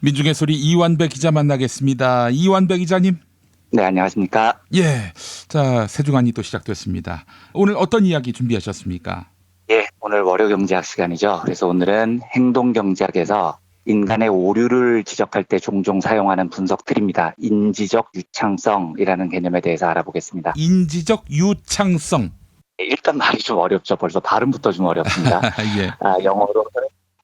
민중의 소리 이완배 기자 만나겠습니다. 이완배 기자님. 네, 안녕하십니까. 예. 자, 세 주간이 또 시작됐습니다. 오늘 어떤 이야기 준비하셨습니까? 예, 오늘 월요경제학 시간이죠. 그래서 오늘은 행동경제학에서 인간의 오류를 지적할 때 종종 사용하는 분석들입니다. 인지적 유창성이라는 개념에 대해서 알아보겠습니다. 인지적 유창성. 일단 말이 좀 어렵죠. 벌써 발음부터 좀 어렵습니다. 예. 영어로는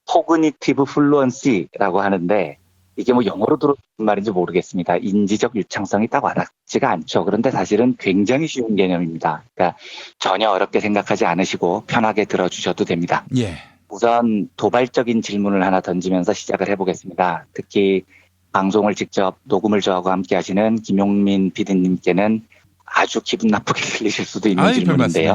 cognitive fluency라고 하는데 이게 뭐 영어로 들어온 말인지 모르겠습니다. 인지적 유창성이 딱 와닿지가 않죠. 그런데 사실은 굉장히 쉬운 개념입니다. 그러니까 전혀 어렵게 생각하지 않으시고 편하게 들어주셔도 됩니다. 예. 우선 도발적인 질문을 하나 던지면서 시작을 해보겠습니다. 특히 방송을 직접 녹음을 저하고 함께 하시는 김용민 PD님께는 아주 기분 나쁘게 들리실 수도 있는 질문인데요.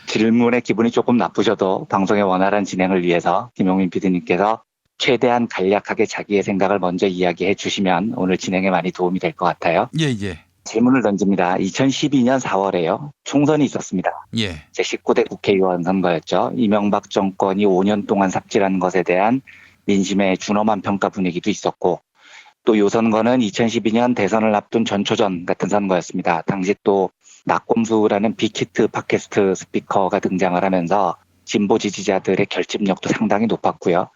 질문의 기분이 조금 나쁘셔도 방송의 원활한 진행을 위해서 김용민 PD님께서 최대한 간략하게 자기의 생각을 먼저 이야기해 주시면 오늘 진행에 많이 도움이 될 것 같아요. 예. 질문을 던집니다. 2012년 4월에요. 총선이 있었습니다. 예. 제19대 국회의원 선거였죠. 이명박 정권이 5년 동안 삽질한 것에 대한 민심의 준엄한 평가 분위기도 있었고 또 요 선거는 2012년 대선을 앞둔 전초전 같은 선거였습니다. 당시 또 낙곰수라는 빅히트 팟캐스트 스피커가 등장을 하면서 진보 지지자들의 결집력도 상당히 높았고요.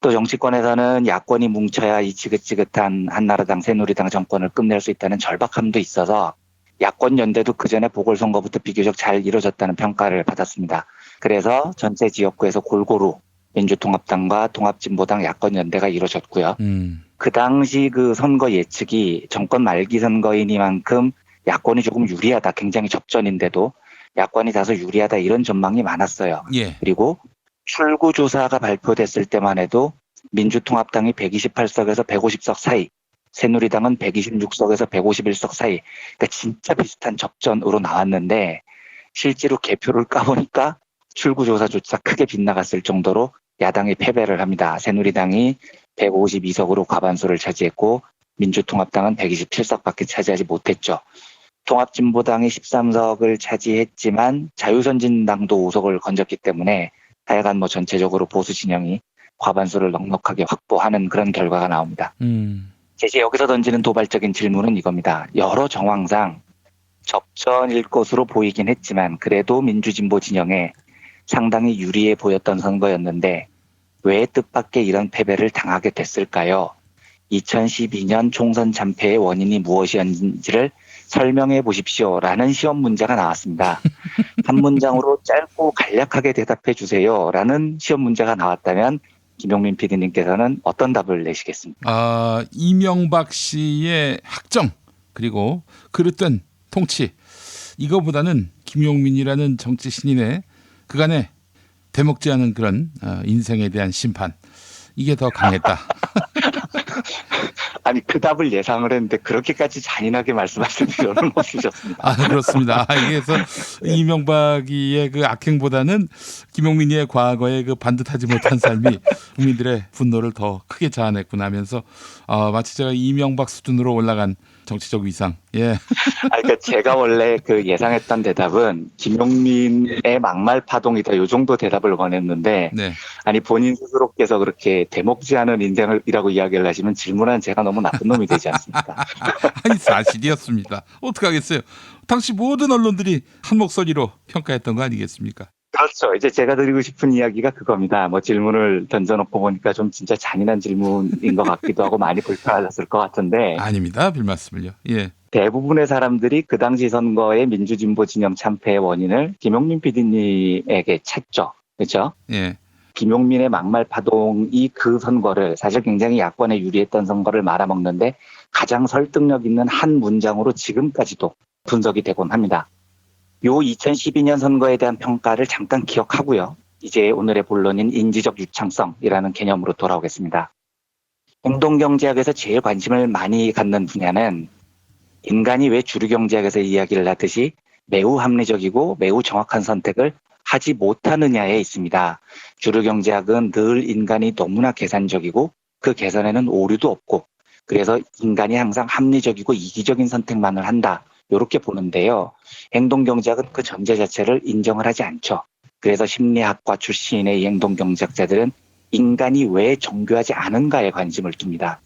또 정치권에서는 야권이 뭉쳐야 이 지긋지긋한 한나라당 새누리당 정권을 끝낼 수 있다는 절박함도 있어서 야권 연대도 그전에 보궐선거부터 비교적 잘 이루어졌다는 평가를 받았습니다. 그래서 전체 지역구에서 골고루 민주통합당과 통합진보당 야권 연대가 이루어졌고요. 그 당시 그 선거 예측이 정권 말기 선거이니만큼 야권이 조금 유리하다, 굉장히 접전인데도 야권이 다소 유리하다 이런 전망이 많았어요. 예. 그리고 출구조사가 발표됐을 때만 해도 민주통합당이 128석에서 150석 사이, 새누리당은 126석에서 151석 사이, 그러니까 진짜 비슷한 접전으로 나왔는데 실제로 개표를 까보니까 출구조사조차 크게 빗나갔을 정도로 야당이 패배를 합니다. 새누리당이 152석으로 과반수를 차지했고 민주통합당은 127석밖에 차지하지 못했죠. 통합진보당이 13석을 차지했지만 자유선진당도 5석을 건졌기 때문에 하여간 뭐 전체적으로 보수 진영이 과반수를 넉넉하게 확보하는 그런 결과가 나옵니다. 이제 여기서 던지는 도발적인 질문은 이겁니다. 여러 정황상 접전일 것으로 보이긴 했지만 그래도 민주진보 진영에 상당히 유리해 보였던 선거였는데 왜 뜻밖의 이런 패배를 당하게 됐을까요? 2012년 총선 참패의 원인이 무엇이었는지를 설명해 보십시오라는 시험 문제가 나왔습니다. 한 문장으로 짧고 간략하게 대답해 주세요라는 시험 문제가 나왔다면 김용민 PD님께서는 어떤 답을 내시겠습니까? 이명박 씨의 학정 그리고 그릇된 통치 이거보다는 김용민이라는 정치 신인의 그간의 대먹지 않은 그런 인생에 대한 심판 이게 더 강했다. 아니 그 답을 예상을 했는데 그렇게까지 잔인하게 말씀하실 필요는 없으셨습니다. 그렇습니다. 그래서 이명박이의 그 악행보다는 김용민이의 과거의 그 반듯하지 못한 삶이 국민들의 분노를 더 크게 자아냈구나 하면서 마치 제가 이명박 수준으로 올라간 정치적 위상. 예. 그러니까 제가 원래 그 예상했던 대답은 김용민의 막말 파동이다 요 정도 대답을 원했는데 네. 아니 본인 스스로께서 그렇게 대먹지 않은 인생이라고 이야기를 하시면 질문한 제가 너무 나쁜 놈이 되지 않습니까? 아니 사실이었습니다. 어떡하겠어요. 당시 모든 언론들이 한 목소리로 평가했던 거 아니겠습니까? 그렇죠. 이제 제가 드리고 싶은 이야기가 그겁니다. 뭐 질문을 던져놓고 보니까 좀 진짜 잔인한 질문인 것 같기도 하고 많이 불편하셨을 것 같은데 아닙니다. 별말씀을요. 예. 대부분의 사람들이 그 당시 선거의 민주진보 진영 참패의 원인을 김용민 PD님에게 찾죠. 그렇죠? 예. 김용민의 막말 파동이 그 선거를 사실 굉장히 야권에 유리했던 선거를 말아먹는데 가장 설득력 있는 한 문장으로 지금까지도 분석이 되곤 합니다. 요 2012년 선거에 대한 평가를 잠깐 기억하고요. 이제 오늘의 본론인 인지적 유창성이라는 개념으로 돌아오겠습니다. 행동경제학에서 제일 관심을 많이 갖는 분야는 인간이 왜 주류경제학에서 이야기를 하듯이 매우 합리적이고 매우 정확한 선택을 하지 못하느냐에 있습니다. 주류경제학은 늘 인간이 너무나 계산적이고 그 계산에는 오류도 없고 그래서 인간이 항상 합리적이고 이기적인 선택만을 한다. 이렇게 보는데요. 행동경제학은 그 전제 자체를 인정을 하지 않죠. 그래서 심리학과 출신의 이 행동경제학자들은 인간이 왜 정교하지 않은가에 관심을 둡니다.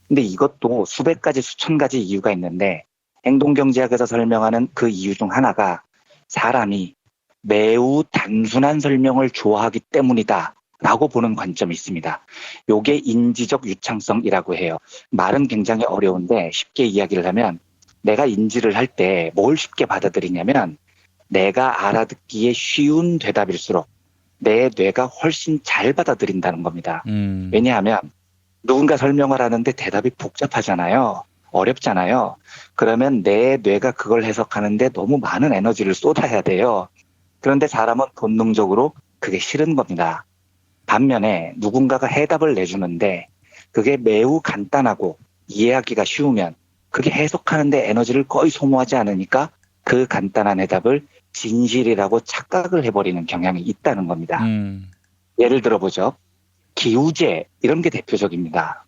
근데 이것도 수백 가지, 수천 가지 이유가 있는데 행동경제학에서 설명하는 그 이유 중 하나가 사람이 매우 단순한 설명을 좋아하기 때문이다 라고 보는 관점이 있습니다. 요게 인지적 유창성이라고 해요. 말은 굉장히 어려운데 쉽게 이야기를 하면 내가 인지를 할 때 뭘 쉽게 받아들이냐면 내가 알아듣기에 쉬운 대답일수록 내 뇌가 훨씬 잘 받아들인다는 겁니다. 왜냐하면 누군가 설명을 하는데 대답이 복잡하잖아요. 어렵잖아요. 그러면 내 뇌가 그걸 해석하는데 너무 많은 에너지를 쏟아야 돼요. 그런데 사람은 본능적으로 그게 싫은 겁니다. 반면에 누군가가 해답을 내주는데 그게 매우 간단하고 이해하기가 쉬우면 그게 해석하는데 에너지를 거의 소모하지 않으니까 그 간단한 해답을 진실이라고 착각을 해버리는 경향이 있다는 겁니다. 예를 들어보죠. 기우제 이런 게 대표적입니다.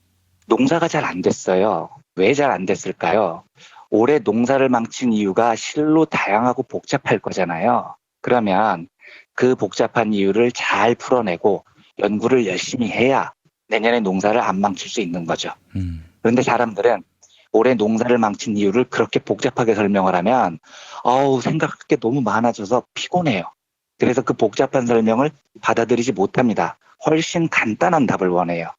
농사가 잘 안 됐어요. 왜 잘 안 됐을까요? 올해 농사를 망친 이유가 실로 다양하고 복잡할 거잖아요. 그러면 그 복잡한 이유를 잘 풀어내고 연구를 열심히 해야 내년에 농사를 안 망칠 수 있는 거죠. 그런데 사람들은 올해 농사를 망친 이유를 그렇게 복잡하게 설명을 하면 생각할 게 너무 많아져서 피곤해요. 그래서 그 복잡한 설명을 받아들이지 못합니다. 훨씬 간단한 답을 원해요.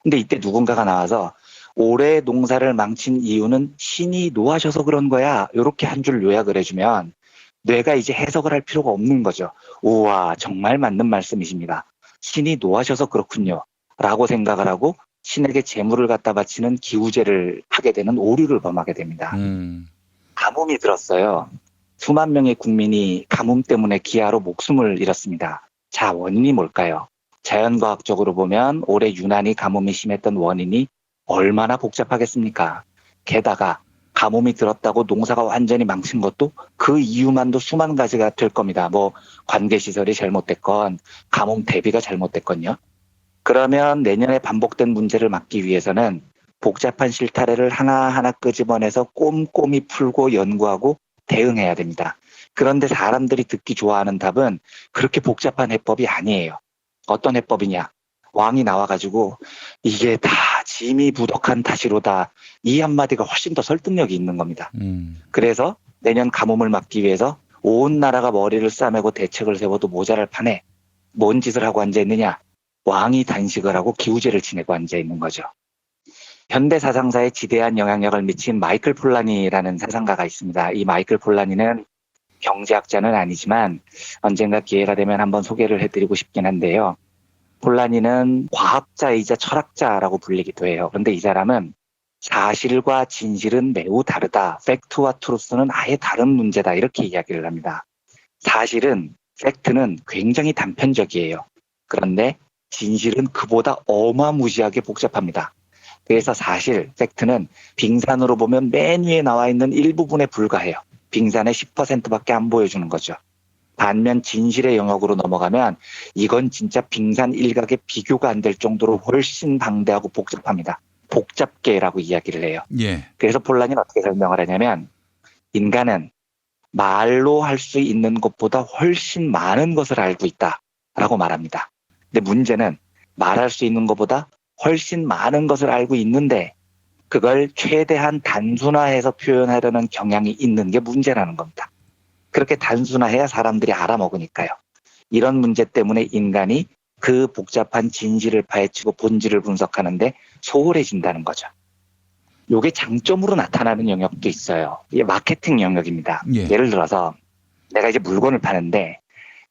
근데 이때 누군가가 나와서 올해 농사를 망친 이유는 신이 노하셔서 그런 거야. 이렇게 한 줄 요약을 해주면 뇌가 이제 해석을 할 필요가 없는 거죠. 우와, 정말 맞는 말씀이십니다. 신이 노하셔서 그렇군요. 라고 생각을 하고 신에게 재물을 갖다 바치는 기우제를 하게 되는 오류를 범하게 됩니다. 가뭄이 들었어요. 수만 명의 국민이 가뭄 때문에 기아로 목숨을 잃었습니다. 자, 원인이 뭘까요? 자연과학적으로 보면 올해 유난히 가뭄이 심했던 원인이 얼마나 복잡하겠습니까? 게다가 가뭄이 들었다고 농사가 완전히 망친 것도 그 이유만도 수만 가지가 될 겁니다. 뭐 관계시설이 잘못됐건 가뭄 대비가 잘못됐건요. 그러면 내년에 반복된 문제를 막기 위해서는 복잡한 실타래를 하나하나 끄집어내서 꼼꼼히 풀고 연구하고 대응해야 됩니다. 그런데 사람들이 듣기 좋아하는 답은 그렇게 복잡한 해법이 아니에요. 어떤 해법이냐? 왕이 나와가지고 이게 다 짐이 부덕한 탓이로다. 이 한마디가 훨씬 더 설득력이 있는 겁니다. 그래서 내년 가뭄을 막기 위해서 온 나라가 머리를 싸매고 대책을 세워도 모자랄 판에 뭔 짓을 하고 앉아있느냐? 왕이 단식을 하고 기우제를 지내고 앉아있는 거죠. 현대 사상사에 지대한 영향력을 미친 마이클 폴라니라는 사상가가 있습니다. 이 마이클 폴라니는 경제학자는 아니지만 언젠가 기회가 되면 한번 소개를 해드리고 싶긴 한데요. 폴라니는 과학자이자 철학자라고 불리기도 해요. 그런데 이 사람은 사실과 진실은 매우 다르다. 팩트와 트루스는 아예 다른 문제다. 이렇게 이야기를 합니다. 사실은, 팩트는 굉장히 단편적이에요. 그런데 진실은 그보다 어마무시하게 복잡합니다. 그래서 사실, 팩트는 빙산으로 보면 맨 위에 나와 있는 일부분에 불과해요. 빙산의 10%밖에 안 보여주는 거죠. 반면 진실의 영역으로 넘어가면 이건 진짜 빙산 일각에 비교가 안 될 정도로 훨씬 방대하고 복잡합니다. 복잡계라고 이야기를 해요. 예. 그래서 폴란이는 어떻게 설명을 하냐면 인간은 말로 할 수 있는 것보다 훨씬 많은 것을 알고 있다라고 말합니다. 근데 문제는 말할 수 있는 것보다 훨씬 많은 것을 알고 있는데 그걸 최대한 단순화해서 표현하려는 경향이 있는 게 문제라는 겁니다. 그렇게 단순화해야 사람들이 알아먹으니까요. 이런 문제 때문에 인간이 그 복잡한 진실을 파헤치고 본질을 분석하는데 소홀해진다는 거죠. 이게 장점으로 나타나는 영역도 있어요. 이게 마케팅 영역입니다. 예. 예를 들어서 내가 이제 물건을 파는데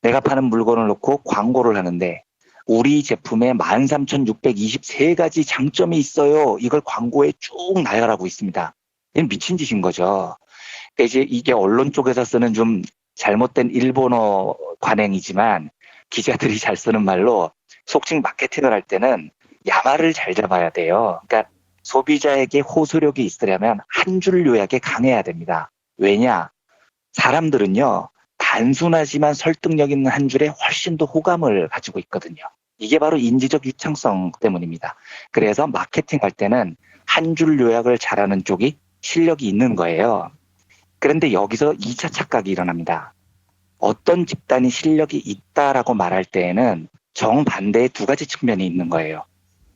내가 파는 물건을 놓고 광고를 하는데 우리 제품에 13,623가지 장점이 있어요. 이걸 광고에 쭉 나열하고 있습니다. 이건 미친 짓인 거죠. 그러니까 이제 이게 언론 쪽에서 쓰는 좀 잘못된 일본어 관행이지만 기자들이 잘 쓰는 말로 속칭 마케팅을 할 때는 야마를 잘 잡아야 돼요. 그러니까 소비자에게 호소력이 있으려면 한 줄 요약에 강해야 됩니다. 왜냐? 사람들은요. 단순하지만 설득력 있는 한 줄에 훨씬 더 호감을 가지고 있거든요. 이게 바로 인지적 유창성 때문입니다. 그래서 마케팅 할 때는 한 줄 요약을 잘하는 쪽이 실력이 있는 거예요. 그런데 여기서 2차 착각이 일어납니다. 어떤 집단이 실력이 있다라고 말할 때에는 정반대의 두 가지 측면이 있는 거예요.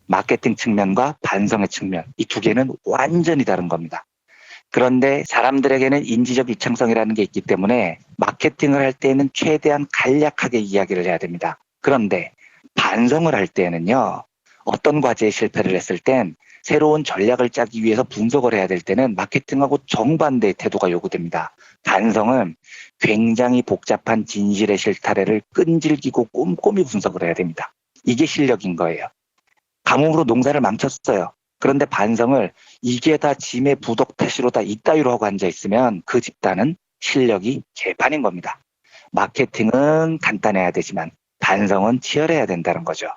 마케팅 측면과 반성의 측면. 이 두 개는 완전히 다른 겁니다. 그런데 사람들에게는 인지적 유창성이라는 게 있기 때문에 마케팅을 할 때는 최대한 간략하게 이야기를 해야 됩니다. 그런데 반성을 할 때는요, 어떤 과제에 실패를 했을 땐 새로운 전략을 짜기 위해서 분석을 해야 될 때는 마케팅하고 정반대의 태도가 요구됩니다. 반성은 굉장히 복잡한 진실의 실타래를 끈질기고 꼼꼼히 분석을 해야 됩니다. 이게 실력인 거예요. 가뭄으로 농사를 망쳤어요. 그런데 반성을 이게 다 짐의 부덕 탓이로다 이따위로 하고 앉아있으면 그 집단은 실력이 개판인 겁니다. 마케팅은 간단해야 되지만 반성은 치열해야 된다는 거죠.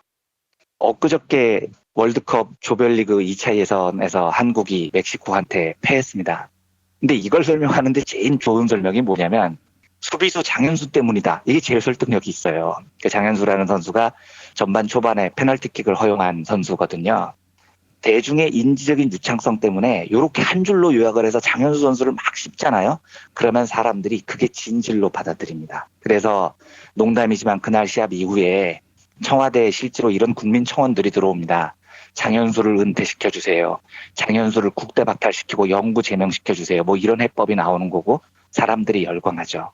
엊그저께 월드컵 조별리그 2차 예선에서 한국이 멕시코한테 패했습니다. 근데 이걸 설명하는데 제일 좋은 설명이 뭐냐면 수비수 장현수 때문이다. 이게 제일 설득력이 있어요. 그 장현수라는 선수가 전반 초반에 페널티킥을 허용한 선수거든요. 대중의 인지적인 유창성 때문에 이렇게 한 줄로 요약을 해서 장현수 선수를 막 씹잖아요. 그러면 사람들이 그게 진실로 받아들입니다. 그래서 농담이지만 그날 시합 이후에 청와대에 실제로 이런 국민청원들이 들어옵니다. 장현수를 은퇴시켜주세요. 장현수를 국대 박탈시키고 영구 제명시켜주세요. 뭐 이런 해법이 나오는 거고 사람들이 열광하죠.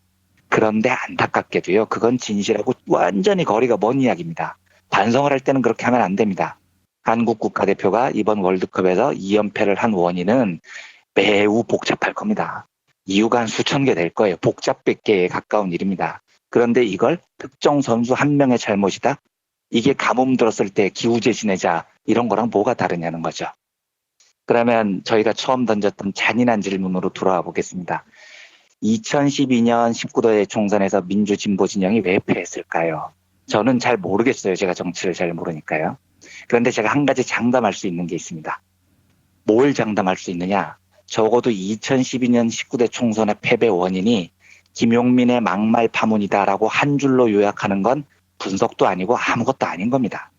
그런데 안타깝게도요. 그건 진실하고 완전히 거리가 먼 이야기입니다. 반성을 할 때는 그렇게 하면 안 됩니다. 한국 국가대표가 이번 월드컵에서 2연패를 한 원인은 매우 복잡할 겁니다. 이유가 한 수천 개 될 거예요. 복잡백개에 가까운 일입니다. 그런데 이걸 특정 선수 한 명의 잘못이다? 이게 가뭄 들었을 때 기우제 지내자 이런 거랑 뭐가 다르냐는 거죠. 그러면 저희가 처음 던졌던 잔인한 질문으로 돌아와 보겠습니다. 2012년 19대 총선에서 민주진보 진영이 왜 패했을까요? 저는 잘 모르겠어요. 제가 정치를 잘 모르니까요. 그런데 제가 한 가지 장담할 수 있는 게 있습니다. 뭘 장담할 수 있느냐? 적어도 2012년 19대 총선의 패배 원인이 김용민의 막말 파문이다라고 한 줄로 요약하는 건 분석도 아니고 아무것도 아닌 겁니다.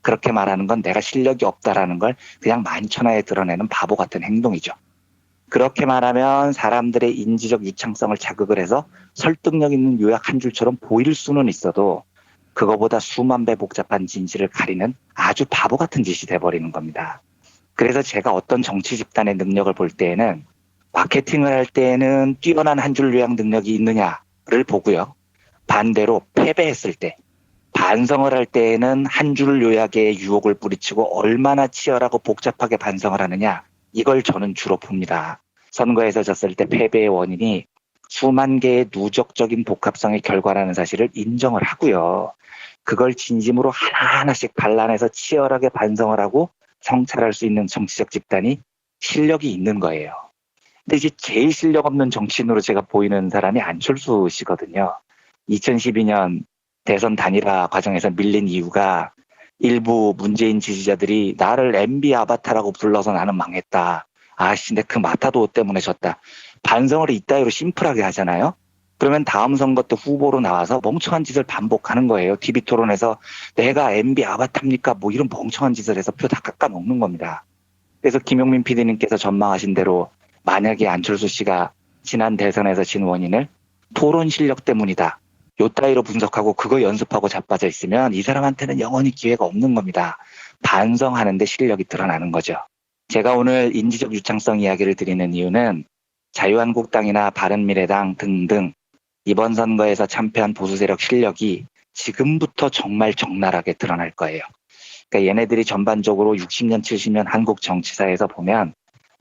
그렇게 말하는 건 내가 실력이 없다라는 걸 그냥 만천하에 드러내는 바보 같은 행동이죠. 그렇게 말하면 사람들의 인지적 유창성을 자극을 해서 설득력 있는 요약 한 줄처럼 보일 수는 있어도 그거보다 수만 배 복잡한 진실을 가리는 아주 바보 같은 짓이 돼버리는 겁니다. 그래서 제가 어떤 정치 집단의 능력을 볼 때에는 마케팅을 할 때에는 뛰어난 한 줄 요약 능력이 있느냐를 보고요. 반대로 패배했을 때 반성을 할 때에는 한 줄 요약의 유혹을 뿌리치고 얼마나 치열하고 복잡하게 반성을 하느냐 이걸 저는 주로 봅니다. 선거에서 졌을 때 패배의 원인이 수만 개의 누적적인 복합성의 결과라는 사실을 인정을 하고요. 그걸 진심으로 하나하나씩 반란해서 치열하게 반성을 하고 성찰할 수 있는 정치적 집단이 실력이 있는 거예요. 근데 이제 제일 실력 없는 정치인으로 제가 보이는 사람이 안철수 씨거든요. 2012년 대선 단일화 과정에서 밀린 이유가 일부 문재인 지지자들이 나를 MB 아바타라고 불러서 나는 망했다. 아씨, 내 그 마타도 때문에 졌다. 반성을 이따위로 심플하게 하잖아요. 그러면 다음 선거 때 후보로 나와서 멍청한 짓을 반복하는 거예요. TV 토론에서 내가 MB 아바타입니까? 뭐 이런 멍청한 짓을 해서 표 다 깎아먹는 겁니다. 그래서 김용민 PD님께서 전망하신 대로 만약에 안철수 씨가 지난 대선에서 진 원인을 토론 실력 때문이다. 요 따위로 분석하고 그거 연습하고 자빠져 있으면 이 사람한테는 영원히 기회가 없는 겁니다. 반성하는데 실력이 드러나는 거죠. 제가 오늘 인지적 유창성 이야기를 드리는 이유는 자유한국당이나 바른미래당 등등 이번 선거에서 참패한 보수 세력 실력이 지금부터 정말 적나라하게 드러날 거예요. 그러니까 얘네들이 전반적으로 60년, 70년 한국 정치사에서 보면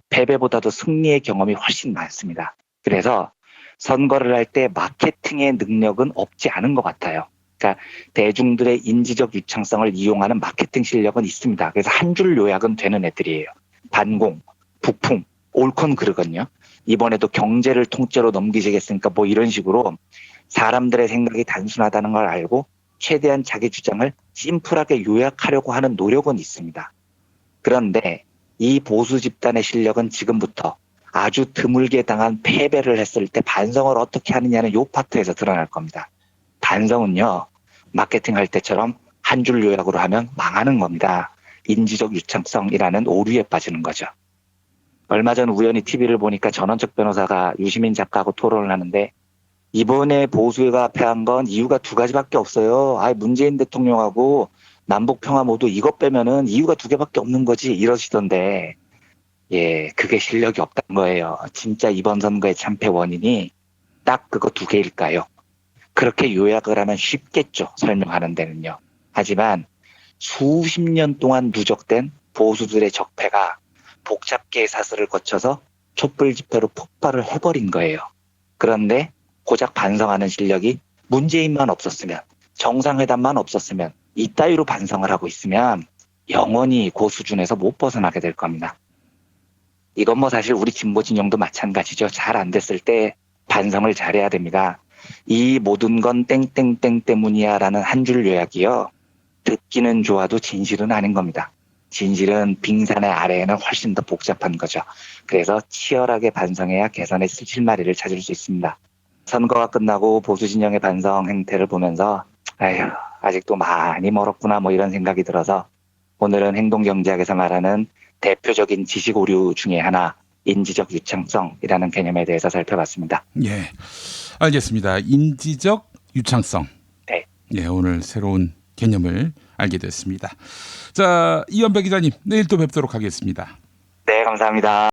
패배보다도 승리의 경험이 훨씬 많습니다. 그래서 선거를 할 때 마케팅의 능력은 없지 않은 것 같아요. 그러니까 대중들의 인지적 유창성을 이용하는 마케팅 실력은 있습니다. 그래서 한 줄 요약은 되는 애들이에요. 반공, 북풍, 옳건 그르거든요. 이번에도 경제를 통째로 넘기시겠으니까 뭐 이런 식으로 사람들의 생각이 단순하다는 걸 알고 최대한 자기 주장을 심플하게 요약하려고 하는 노력은 있습니다. 그런데 이 보수 집단의 실력은 지금부터 아주 드물게 당한 패배를 했을 때 반성을 어떻게 하느냐는 요 파트에서 드러날 겁니다. 반성은요, 마케팅 할 때처럼 한 줄 요약으로 하면 망하는 겁니다. 인지적 유창성이라는 오류에 빠지는 거죠. 얼마 전 우연히 TV를 보니까 전원책 변호사가 유시민 작가하고 토론을 하는데 이번에 보수가 패한 건 이유가 두 가지밖에 없어요. 문재인 대통령하고 남북 평화 모두 이것 빼면은 이유가 두 개밖에 없는 거지 이러시던데 예, 그게 실력이 없다는 거예요. 진짜 이번 선거의 참패 원인이 딱 그거 두 개일까요? 그렇게 요약을 하면 쉽겠죠. 설명하는 데는요. 하지만 수십 년 동안 누적된 보수들의 적폐가 복잡계의 사슬을 거쳐서 촛불 집회로 폭발을 해버린 거예요. 그런데 고작 반성하는 실력이 문재인만 없었으면, 정상회담만 없었으면, 이따위로 반성을 하고 있으면 영원히 그 수준에서 못 벗어나게 될 겁니다. 이건 뭐 사실 우리 진보 진영도 마찬가지죠. 잘 안 됐을 때 반성을 잘해야 됩니다. 이 모든 건 땡땡땡 때문이야 라는 한 줄 요약이요. 듣기는 좋아도 진실은 아닌 겁니다. 진실은 빙산의 아래에는 훨씬 더 복잡한 거죠. 그래서 치열하게 반성해야 개선의 실마리를 찾을 수 있습니다. 선거가 끝나고 보수 진영의 반성 행태를 보면서 아직도 많이 멀었구나 뭐 이런 생각이 들어서 오늘은 행동경제학에서 말하는 대표적인 지식 오류 중에 하나 인지적 유창성이라는 개념에 대해서 살펴봤습니다. 예, 알겠습니다. 인지적 유창성. 네. 예, 오늘 새로운 개념을 알게 됐습니다. 자, 이현배 기자님, 내일 또 뵙도록 하겠습니다. 네, 감사합니다.